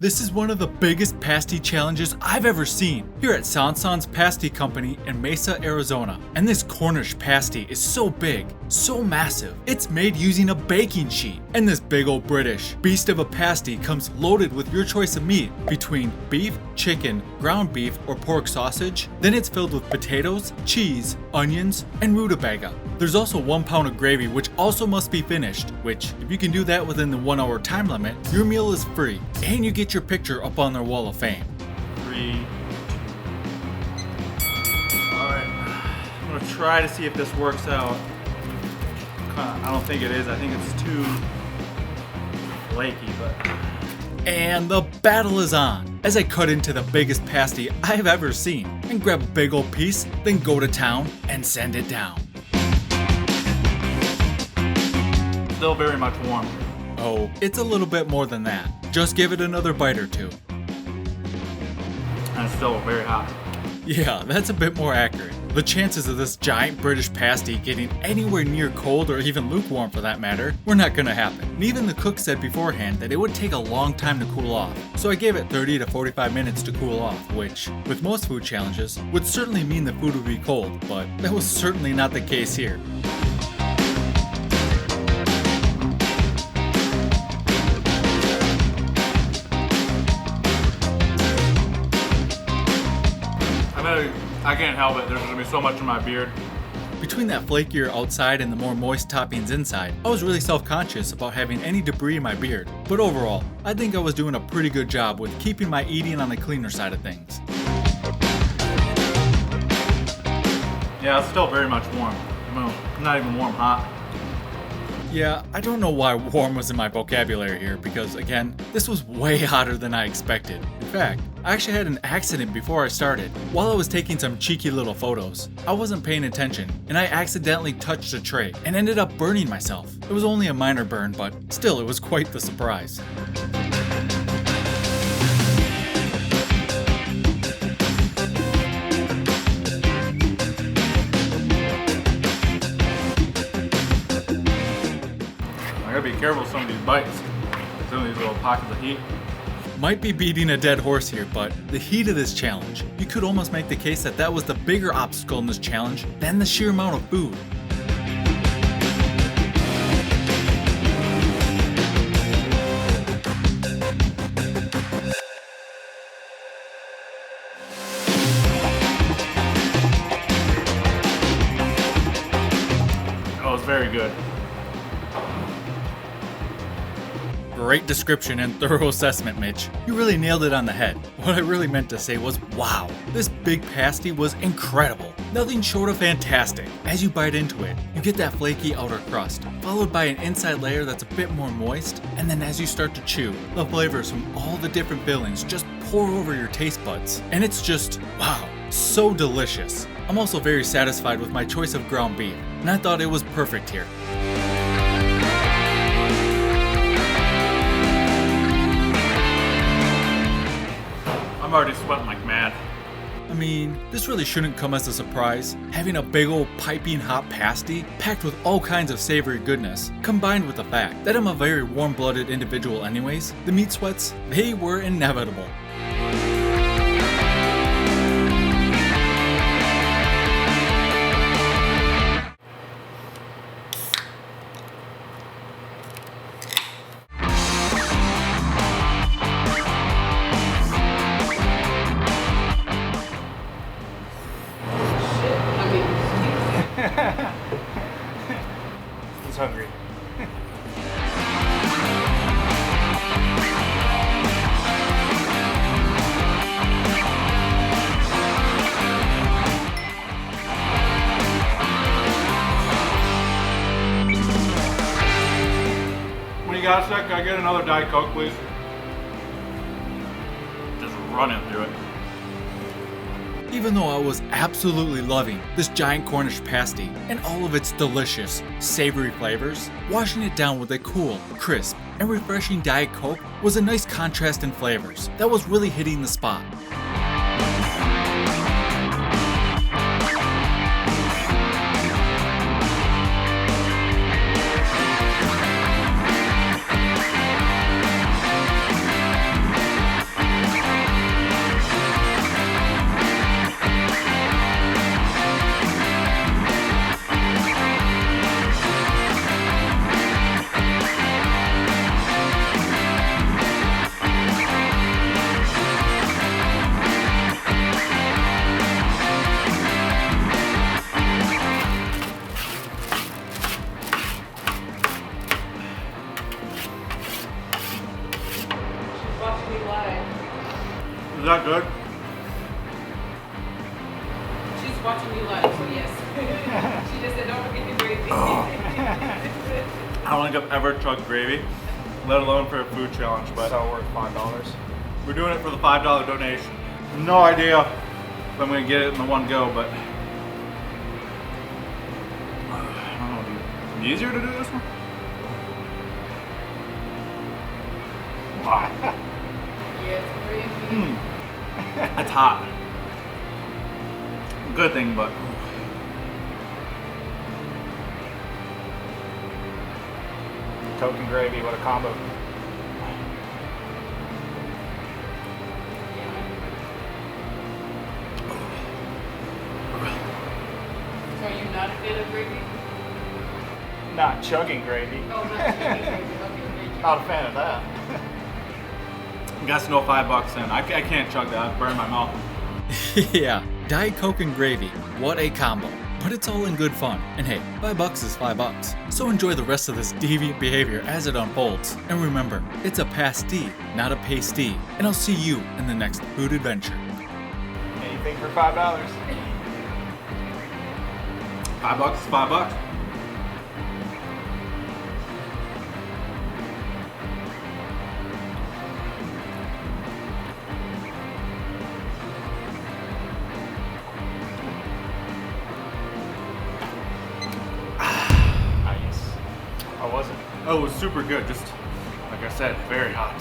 This is one of the biggest pasty challenges I've ever seen here at Sonson's Pasty Company in Mesa, Arizona. And this Cornish pasty is so big, so massive, it's made using a baking sheet. And this big old British beast of a pasty comes loaded with your choice of meat between beef, chicken, ground beef, or pork sausage. Then it's filled with potatoes, cheese, onions, and rutabaga. There's also 1 pound of gravy, which also must be finished, which, if you can do that within the 1 hour time limit, your meal is free, and you get your picture up on their wall of fame. 3. Alright, I'm gonna try to see if this works out. I don't think it is, I think it's too flaky, but... And the battle is on, as I cut into the biggest pasty I've ever seen, and grab a big old piece, then go to town and send it down. Still very much warm. Oh, it's a little bit more than that. Just give it another bite or two. And it's still very hot. Yeah, that's a bit more accurate. The chances of this giant British pasty getting anywhere near cold, or even lukewarm for that matter, were not gonna happen. And even the cook said beforehand that it would take a long time to cool off. So I gave it 30 to 45 minutes to cool off, which, with most food challenges, would certainly mean the food would be cold, but that was certainly not the case here. I can't help it, there's gonna be so much in my beard. Between that flakier outside and the more moist toppings inside, I was really self-conscious about having any debris in my beard. But overall, I think I was doing a pretty good job with keeping my eating on the cleaner side of things. Yeah, it's still very much warm. Well, not even warm, hot. Yeah, I don't know why warm was in my vocabulary here because, again, this was way hotter than I expected. In fact, I actually had an accident before I started. While I was taking some cheeky little photos, I wasn't paying attention and I accidentally touched a tray and ended up burning myself. It was only a minor burn, but still, it was quite the surprise. I gotta be careful with some of these bites. Some of these little pockets of heat. Might be beating a dead horse here, but the heat of this challenge, you could almost make the case that that was the bigger obstacle in this challenge than the sheer amount of food. Oh, it's very good. Great description and thorough assessment, Mitch. You really nailed it on the head. What I really meant to say was, wow, this big pasty was incredible. Nothing short of fantastic. As you bite into it, you get that flaky outer crust, followed by an inside layer that's a bit more moist, and then as you start to chew, the flavors from all the different fillings just pour over your taste buds. And it's just, wow, so delicious. I'm also very satisfied with my choice of ground beef, and I thought it was perfect here. I'm already sweating like mad. I mean, this really shouldn't come as a surprise. Having a big old piping hot pasty packed with all kinds of savory goodness, combined with the fact that I'm a very warm-blooded individual anyways, the meat sweats, they were inevitable. He's hungry. When you got a sec, can I get another Diet Coke, please? Just running through it. Even though I was absolutely loving this giant Cornish pasty and all of its delicious, savory flavors, washing it down with a cool, crisp, and refreshing Diet Coke was a nice contrast in flavors that was really hitting the spot. watching me live. Is that good? She's watching me live, so yes. She just said, don't forget the gravy. I don't think I've ever chugged gravy, let alone for a food challenge, but So worth $5. we're doing it for the $5 donation. No idea if I'm gonna get it in the one go, but I don't know, dude. Easier to do this one? Yes, gravy. It's hot. Good thing, but Coke and gravy, what a combo. So are you not a fan of gravy? Not chugging gravy. Oh, not gravy. Okay, thank you. Not a fan of that. Oh. guess no $5 in. I can't chug that. I'd burn my mouth. Yeah, Diet Coke and gravy. What a combo. But it's all in good fun. And hey, $5 is $5. So enjoy the rest of this deviant behavior as it unfolds. And remember, it's a pastry, not a pay-stee. And I'll see you in the next food adventure. Anything for $5. $5 is $5. Nice. How was it? Oh, it was super good. Just like I said, very hot.